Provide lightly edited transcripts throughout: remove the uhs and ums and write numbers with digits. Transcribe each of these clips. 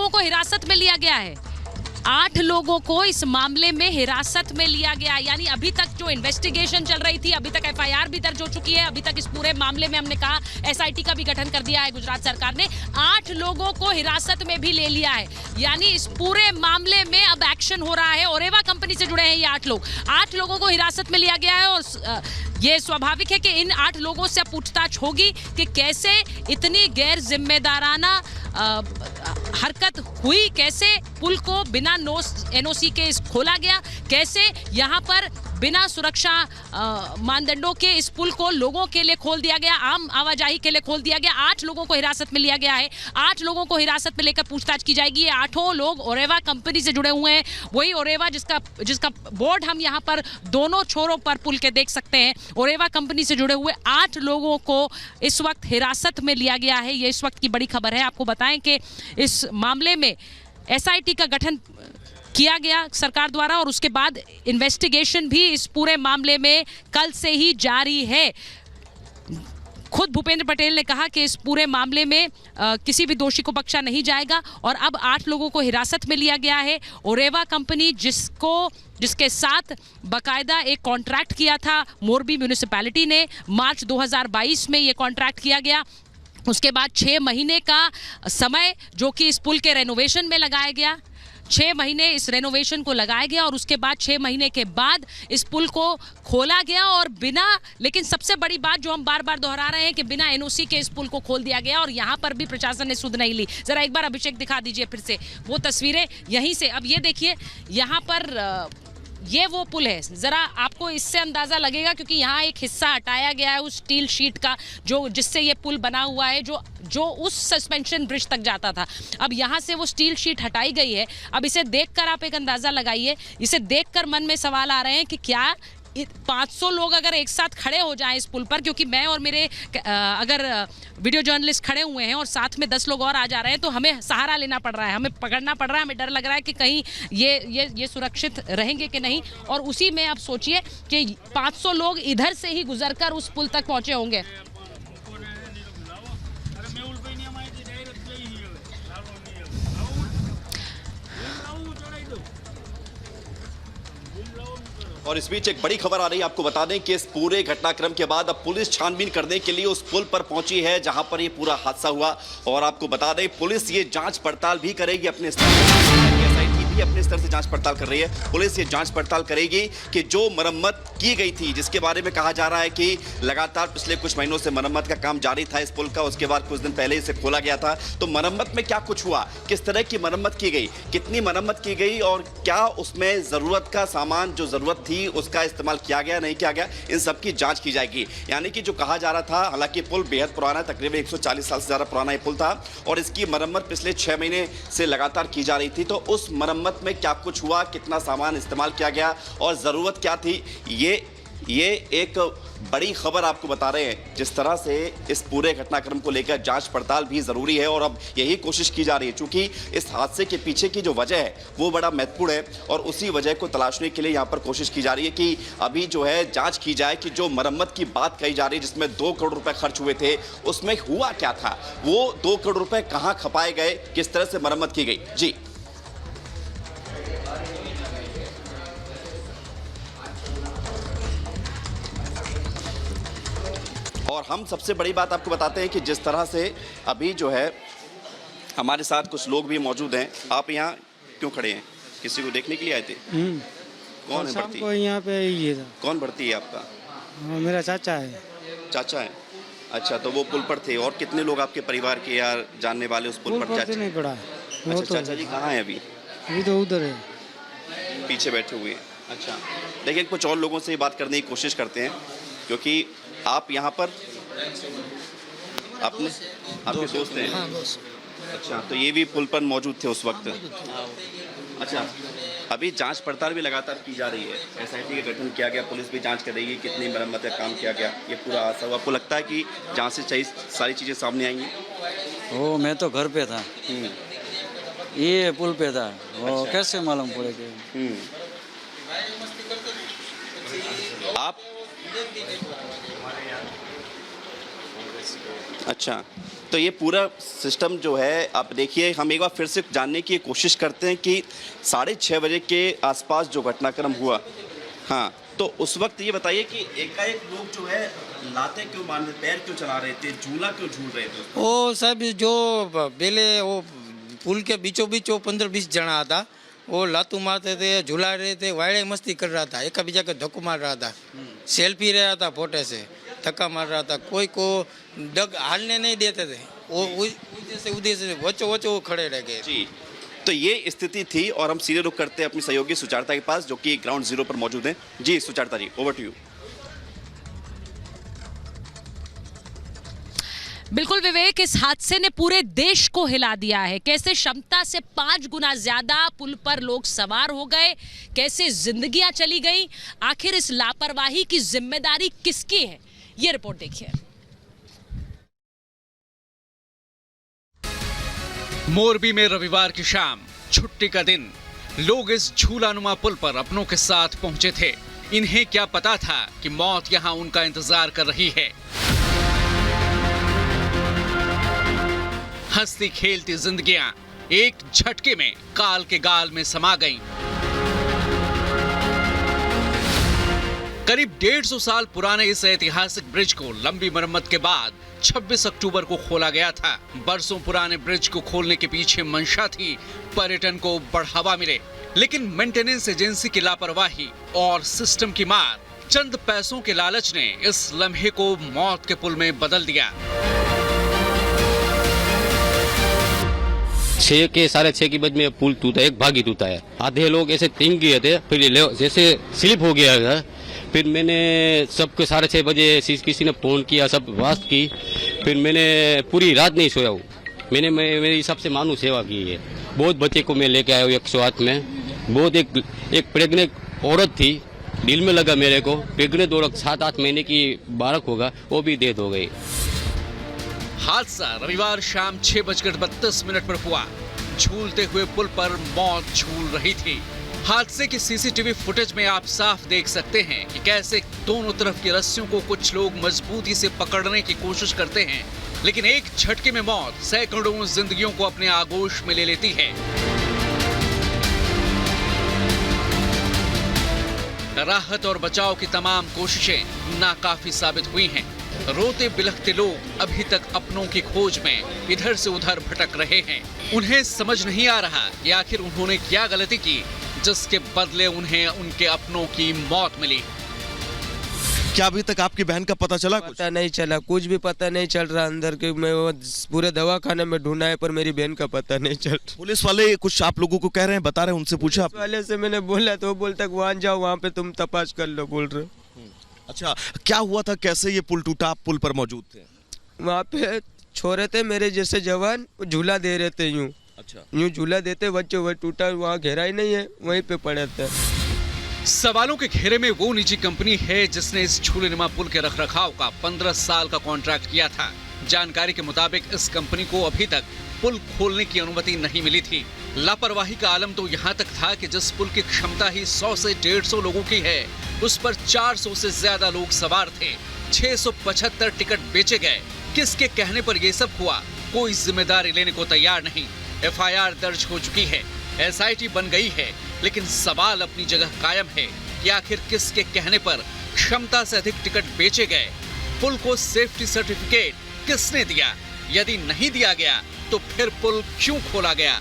लोगों को हिरासत में लिया गया है। 8 लोगों को इस मामले में हिरासत में लिया गया। यानी अभी तक जो इन्वेस्टिगेशन चल रही थी, अभी तक एफआईआर भी दर्ज हो चुकी है। अभी तक इस पूरे मामले में हमने कहा एसआईटी का भी गठन कर दिया है गुजरात सरकार ने। 8 लोगों को हिरासत में भी ले लिया है। यानी इस पूरे मामले में अब एक्शन हो रहा है। ओरेवा कंपनी से जुड़े हैं ये 8 लोग। 8 लोगों को हिरासत में लिया गया है और ये स्वाभाविक है कि इन 8 लोगों से पूछताछ होगी कि कैसे इतनी गैर जिम्मेदाराना हरकत हुई, कैसे पुल को बिना एनओसी के खोला गया, कैसे यहाँ पर बिना सुरक्षा मानदंडों के इस पुल को लोगों के लिए खोल दिया गया, आम आवाजाही के लिए खोल दिया गया। 8 लोगों को हिरासत में लिया गया है। 8 लोगों को हिरासत में लेकर पूछताछ की जाएगी। ये 8 लोग ओरेवा कंपनी से जुड़े हुए हैं। वही ओरेवा जिसका बोर्ड हम यहाँ पर दोनों छोरों पर पुल के देख सकते हैं। ओरेवा कंपनी से जुड़े हुए 8 लोगों को इस वक्त हिरासत में लिया गया है। ये इस वक्त की बड़ी खबर है। आपको बताएं कि इस मामले में एसआईटी का गठन किया गया सरकार द्वारा और उसके बाद इन्वेस्टिगेशन भी इस पूरे मामले में कल से ही जारी है। खुद भूपेंद्र पटेल ने कहा कि इस पूरे मामले में किसी भी दोषी को बख्शा नहीं जाएगा और अब 8 लोगों को हिरासत में लिया गया है। ओरेवा कंपनी जिसके साथ बाकायदा एक कॉन्ट्रैक्ट किया था मोरबी म्यूनिसिपैलिटी ने, मार्च 2022 में ये कॉन्ट्रैक्ट किया गया। उसके बाद 6 महीने का समय जो कि इस पुल के रेनोवेशन में लगाया गया, 6 महीने इस रेनोवेशन को लगाया गया और उसके बाद 6 महीने के बाद इस पुल को खोला गया और लेकिन सबसे बड़ी बात जो हम बार बार दोहरा रहे हैं कि बिना एनओसी के इस पुल को खोल दिया गया और यहाँ पर भी प्रशासन ने सुध नहीं ली। जरा एक बार अभिषेक दिखा दीजिए फिर से वो तस्वीरें यहीं से। अब ये देखिए यहाँ पर ये वो पुल है। ज़रा आपको इससे अंदाज़ा लगेगा क्योंकि यहाँ एक हिस्सा हटाया गया है उस स्टील शीट का जिससे ये पुल बना हुआ है, जो उस सस्पेंशन ब्रिज तक जाता था। अब यहाँ से वो स्टील शीट हटाई गई है। अब इसे देखकर आप एक अंदाज़ा लगाइए। इसे देखकर मन में सवाल आ रहे हैं कि क्या 500 लोग अगर एक साथ खड़े हो जाएं इस पुल पर, क्योंकि मैं और मेरे अगर वीडियो जर्नलिस्ट खड़े हुए हैं और साथ में 10 लोग और आ जा रहे हैं तो हमें सहारा लेना पड़ रहा है, हमें पकड़ना पड़ रहा है, हमें डर लग रहा है कि कहीं ये सुरक्षित रहेंगे कि नहीं। और उसी में आप सोचिए कि 500 लोग इधर से ही गुजरकर उस पुल तक पहुंचे होंगे। और इस बीच एक बड़ी खबर आ रही है, आपको बता दें कि इस पूरे घटनाक्रम के बाद अब पुलिस छानबीन करने के लिए उस पुल पर पहुंची है जहां पर ये पूरा हादसा हुआ। और आपको बता दें पुलिस ये जांच पड़ताल भी करेगी अपने स्तर से, अपने स्तर से जांच पड़ताल कर रही है। पुलिस ये जांच पड़ताल करेगी कि जो मरम्मत की गई थी, जिसके बारे में कहा जा रहा है कि लगातार पिछले कुछ महीनों से मरम्मत का काम जारी था इस पुल का, उसके बाद कुछ दिन पहले इसे खोला गया था, तो मरम्मत में क्या कुछ हुआ, किस तरह की मरम्मत की गई, कितनी मरम्मत की गई और क्या उसमें ज़रूरत का सामान जो ज़रूरत थी उसका इस्तेमाल किया गया नहीं किया गया, इन सब की जाँच की जाएगी। यानी कि जो कहा जा रहा था, हालांकि पुल बेहद पुराना, तकरीबन 140 साल से ज़्यादा पुराना ये पुल था और इसकी मरम्मत पिछले 6 महीने से लगातार की जा रही थी, तो उस मरम्मत में क्या कुछ हुआ, कितना सामान इस्तेमाल किया गया और ज़रूरत क्या थी, ये एक बड़ी खबर आपको बता रहे हैं। जिस तरह से इस पूरे घटनाक्रम को लेकर जांच पड़ताल भी ज़रूरी है और अब यही कोशिश की जा रही है, चूंकि इस हादसे के पीछे की जो वजह है वो बड़ा महत्वपूर्ण है और उसी वजह को तलाशने के लिए यहाँ पर कोशिश की जा रही है कि अभी जो है जांच की जाए कि जो मरम्मत की बात कही जा रही है जिसमें 2 करोड़ रुपए खर्च हुए थे, उसमें हुआ क्या था, वो 2 करोड़ रुपए कहाँ खपाए गए, किस तरह से मरम्मत की गई। जी और हम सबसे बड़ी बात आपको बताते हैं कि जिस तरह से अभी जो है हमारे साथ कुछ लोग भी मौजूद हैं। आप यहाँ क्यों खड़े हैं, किसी को देखने के लिए आए थे? कौन है भर्ती? यहाँ पे ये था। कौन भर्ती है आपका? मेरा चाचा है। चाचा है, अच्छा। तो वो पुल पर थे और कितने लोग आपके परिवार के या जानने वाले उस पुल पर? चाचा नहीं पड़ा। अच्छा, चाचा जी कहाँ है अभी? अभी तो उधर है, पीछे बैठे हुए। अच्छा, देखिए कुछ और लोगों से बात करने की कोशिश करते हैं क्योंकि आप यहाँ पर आपके दोस्त हैं? हाँ, दोस्त। अच्छा, तो ये भी पुल पर मौजूद थे उस वक्त? अच्छा, अभी जांच पड़ताल भी लगातार की जा रही है, एसआईटी का गठन किया गया, पुलिस भी जांच कर रही है कितनी मरम्मत का काम किया गया, ये पूरा हादसा हुआ। आपको लगता है कि जांच से चाहिए सारी चीज़ें सामने आएंगी? वो मैं तो घर पे था, ये पुल पे था, वो अच्छा। कैसे मालूम पड़ेगा? आप अच्छा, तो ये पूरा सिस्टम जो है, आप देखिए, हम एक बार फिर से जानने की कोशिश करते हैं कि 6:30 बजे के आसपास जो घटनाक्रम हुआ, हाँ, तो उस वक्त ये बताइए कि एकाएक लोग जो है लाते क्यों मार रहे, पैर क्यों चला रहे थे, झूला क्यों झूल रहे थे? वो सब जो पहले वो पुल के बीचों बीच वो 15-20 जना था, वो लातू मारते थे, झूला रहे थे, वायड़े मस्ती कर रहा था, एक बीजा के धक्को मार रहा था, सेल्फी रहा था, फोटे से धक्का मार रहा था, कोई को डग हालने नहीं देते थे, वो उधर से वचो वो खड़े रह गए। जी, तो ये स्थिति थी और हम सीधे रुख करते हैं अपनी सहयोगी सुचारता के पास, जो कि ग्राउंड जीरो पर मौजूद हैं। जी सुचारता जी, ओवर टू यू। बिल्कुल विवेक, इस हादसे ने पूरे देश को हिला दिया है। कैसे क्षमता से 5 गुना ज्यादा पुल पर लोग सवार हो गए, कैसे जिंदगियां चली गई, आखिर इस लापरवाही की जिम्मेदारी किसकी है, ये रिपोर्ट देखिए। मोरबी में रविवार की शाम, छुट्टी का दिन, लोग इस झूलानुमा पुल पर अपनों के साथ पहुंचे थे। इन्हें क्या पता था कि मौत यहां उनका इंतजार कर रही है। हंसती खेलती जिंदगियां एक झटके में काल के गाल में समा गईं। करीब 150 साल पुराने इस ऐतिहासिक ब्रिज को लंबी मरम्मत के बाद 26 अक्टूबर को खोला गया था। बरसों पुराने ब्रिज को खोलने के पीछे मंशा थी पर्यटन को बढ़ावा मिले, लेकिन मेंटेनेंस एजेंसी की लापरवाही और सिस्टम की मार, चंद पैसों के लालच ने इस लम्हे को मौत के पुल में बदल दिया। 6 के 6:30 के बज में पुल टूटा, एक भाग ही टूटा है। आधे लोग ऐसे टिंग गए थे, फिर जैसे स्लिप हो गया है, फिर मैंने सबको 6:30 बजे किसी ने फोन किया, सब वास्त की, फिर मैंने पूरी रात नहीं सोया हूँ। मैंने मेरे हिसाब से मानू सेवा की है। बहुत बच्चे को मैं लेके आया हूँ 108 में। बहुत एक प्रेग्नेंट औरत थी, दिल में लगा मेरे को, प्रेग्नेंट औरत 7-8 महीने की बालक होगा, वो भी डेथ हो गई। हादसा रविवार शाम 6:32 पर हुआ। झूलते हुए पुल पर मौत झूल रही थी। हादसे की सीसीटीवी फुटेज में आप साफ देख सकते हैं कि कैसे दोनों तरफ की रस्सियों को कुछ लोग मजबूती से पकड़ने की कोशिश करते हैं, लेकिन एक झटके में मौत सैकड़ों जिंदगियों को अपने आगोश में ले लेती है। राहत और बचाव की तमाम कोशिशें नाकाफी साबित हुई हैं। रोते बिलखते लोग अभी तक अपनों की खोज में इधर से उधर भटक रहे हैं। उन्हें समझ नहीं आ रहा कि आखिर उन्होंने क्या गलती की जिसके बदले उन्हें उनके अपनों की मौत मिली। क्या अभी तक आपकी बहन का पता चला? पता नहीं चला, कुछ भी पता नहीं चल रहा। अंदर के मैं वो पूरे दवाखाने में ढूंढा है, पर मेरी बहन का पता नहीं चल रहा। पुलिस वाले कुछ आप लोगों को कह रहे हैं, बता रहे हैं, उनसे पूछा आप? वाले से मैंने बोला तो वो बोलता वहाँ जाओ, वहाँ पे तुम तपाश कर लो, बोल रहे। अच्छा, क्या हुआ था, कैसे ये पुल टूटा? आप पुल पर मौजूद थे? वहाँ पे छोरे थे मेरे जैसे जवान, झूला दे रहे थे यूं। अच्छा, यूं झूला देते बच्चों, वह टूटा, वहाँ गहराई नहीं है, वहीं पे पड़े थे। सवालों के घेरे में वो निजी कंपनी है जिसने इस झूलेनुमा पुल के रखरखाव का 15 साल का कॉन्ट्रैक्ट किया था। जानकारी के मुताबिक इस कंपनी को अभी तक पुल खोलने की अनुमति नहीं मिली थी। लापरवाही का आलम तो यहाँ तक था कि जिस पुल की क्षमता ही 100 से 150 लोगों की है, उस पर 400 से ज्यादा लोग सवार थे। 675 टिकट बेचे गए। किसके कहने पर यह सब हुआ, कोई जिम्मेदारी लेने को तैयार नहीं। FIR दर्ज हो चुकी है, SIT बन गई है, लेकिन सवाल अपनी जगह कायम है कि आखिर किसके कहने पर क्षमता से अधिक टिकट बेचे गए। पुल को सेफ्टी सर्टिफिकेट किसने दिया? यदि नहीं दिया गया तो फिर पुल क्यों खोला गया?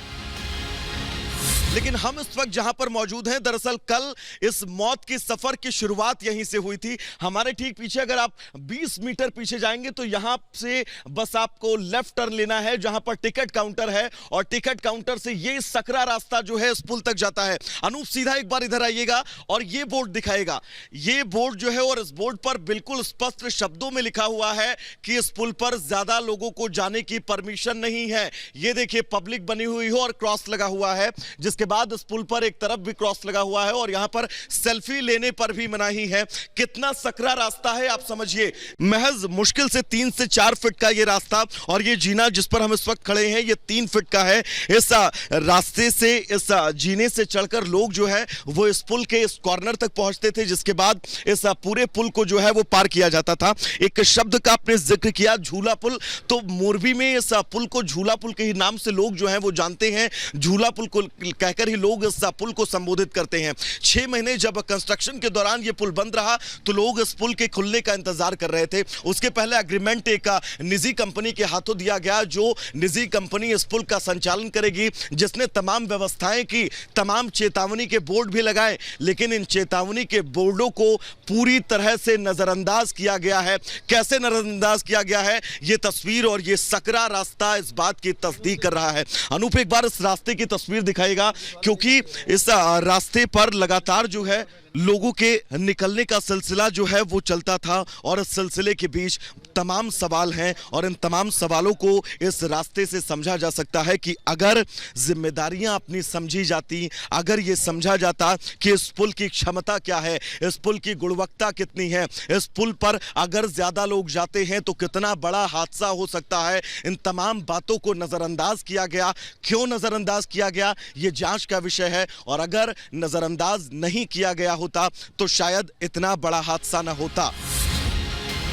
लेकिन हम इस वक्त जहां पर मौजूद हैं, दरअसल कल इस मौत की सफर की शुरुआत यहीं से हुई थी। हमारे ठीक पीछे अगर आप 20 मीटर पीछे जाएंगे तो यहां से बस आपको लेफ्ट टर्न लेना है, जहां पर टिकट काउंटर है, और टिकट काउंटर से ये सकरा रास्ता जो है इस पुल तक जाता है। अनूप सीधा एक बार इधर आइएगा और ये बोर्ड दिखाएगा। ये बोर्ड जो है, और इस बोर्ड पर बिल्कुल स्पष्ट शब्दों में लिखा हुआ है कि इस पुल पर ज्यादा लोगों को जाने की परमिशन नहीं है। ये देखिए, पब्लिक बनी हुई हो और क्रॉस लगा हुआ है, जिसके जिसके बाद इस पुल पर एक तरफ भी क्रॉस लगा हुआ है और यहां पर सेल्फी लेने पर भी मनाही है। कितना सकरा रास्ता है आप समझिए, महज मुश्किल से 3 से 4 फीट का ये रास्ता, और ये जीना जिस पर हम इस वक्त खड़े हैं ये 3 फीट का है। इस रास्ते से, इस जीने से चढ़कर लोग जो है वो इस पुल के इस कॉर्नर तक पहुंचते थे, जिसके बाद इस पूरे पुल को जो है वो पार किया जाता था। एक शब्द का आपने जिक्र किया, झूला पुल, तो मोरबी में इस पुल को झूला पुल के ही नाम से लोग जो हैं वो जानते हैं। झूला पुल को कहकर ही लोग इस पुल को संबोधित करते हैं। 6 महीने जब कंस्ट्रक्शन के दौरान ये पुल बंद रहा तो लोग इस पुल के खुलने का इंतजार कर रहे थे। उसके पहले एग्रीमेंट एक निजी कंपनी के हाथों दिया गया, जो निजी कंपनी इस पुल का संचालन करेगी, जिसने तमाम व्यवस्थाएं की, तमाम चेतावनी के बोर्ड भी लगाए, लेकिन इन चेतावनी के बोर्डों को पूरी तरह से नजरअंदाज किया गया है। कैसे नजरअंदाज किया गया है, ये तस्वीर और ये सकरा रास्ता इस बात की तस्दीक कर रहा है। अनूप एक बार इस रास्ते की तस्वीर दिखाएगा, क्योंकि इस रास्ते पर लगातार जो है लोगों के निकलने का सिलसिला जो है वो चलता था, और इस सिलसिले के बीच तमाम सवाल हैं, और इन तमाम सवालों को इस रास्ते से समझा जा सकता है कि अगर जिम्मेदारियां अपनी समझी जाती, अगर ये समझा जाता कि इस पुल की क्षमता क्या है, इस पुल की गुणवत्ता कितनी है, इस पुल पर अगर ज्यादा लोग जाते हैं तो कितना बड़ा हादसा हो सकता है, इन तमाम बातों को नजरअंदाज किया गया। क्यों नजरअंदाज किया गया, ये जांच का विषय है, और अगर नजरअंदाज नहीं किया गया होता तो शायद इतना बड़ा हादसा न होता।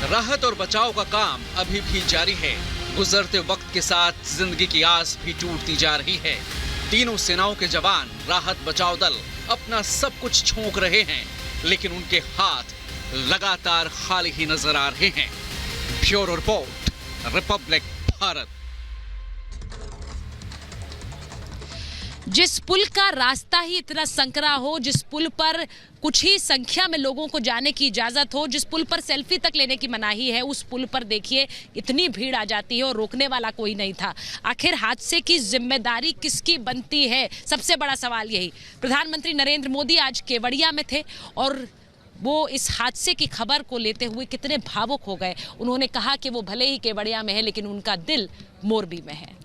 राहत और बचाव का काम अभी भी जारी है। गुजरते वक्त के साथ जिंदगी की आस भी टूटती जा रही है। तीनों सेनाओं के जवान, राहत बचाव दल अपना सब कुछ झोंक रहे हैं, लेकिन उनके हाथ लगातार खाली ही नजर आ रहे हैं। Bureau report, Republic Bharat. जिस पुल का रास्ता ही इतना संकरा हो, जिस पुल पर कुछ ही संख्या में लोगों को जाने की इजाजत हो, जिस पुल पर सेल्फी तक लेने की मनाही है, उस पुल पर देखिए इतनी भीड़ आ जाती है और रोकने वाला कोई नहीं था। आखिर हादसे की जिम्मेदारी किसकी बनती है, सबसे बड़ा सवाल यही। प्रधानमंत्री नरेंद्र मोदी आज केवड़िया में थे और वो इस हादसे की खबर को लेते हुए कितने भावुक हो गए। उन्होंने कहा कि वो भले ही केवड़िया में है, लेकिन उनका दिल मोरबी में है।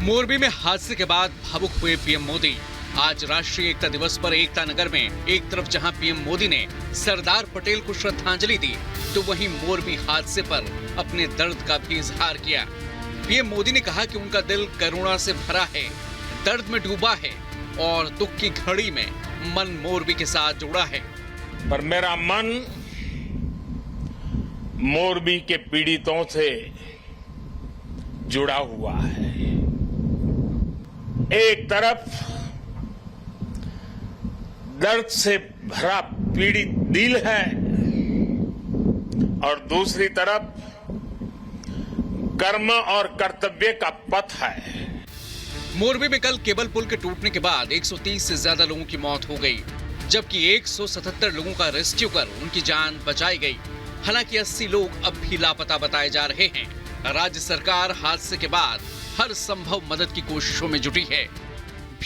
मोरबी में हादसे के बाद भावुक हुए पीएम मोदी। आज राष्ट्रीय एकता दिवस पर एकता नगर में एक तरफ जहां पीएम मोदी ने सरदार पटेल को श्रद्धांजलि दी, तो वहीं मोरबी हादसे पर अपने दर्द का भी इजहार किया। पीएम मोदी ने कहा कि उनका दिल करुणा से भरा है, दर्द में डूबा है और दुख की घड़ी में मन मोरबी के साथ जुड़ा है। पर मेरा मन मोरबी के पीड़ितों से जुड़ा हुआ है। एक तरफ दर्द से भरा पीड़ित दिल है और दूसरी तरफ कर्म और कर्तव्य का पथ है। मोरबी में कल केबल पुल के टूटने के बाद 130 से ज्यादा लोगों की मौत हो गई, जबकि 177 लोगों का रेस्क्यू कर उनकी जान बचाई गई। हालांकि 80 लोग अब भी लापता बताए जा रहे हैं। राज्य सरकार हादसे के बाद हर संभव मदद की कोशिशों में जुटी है।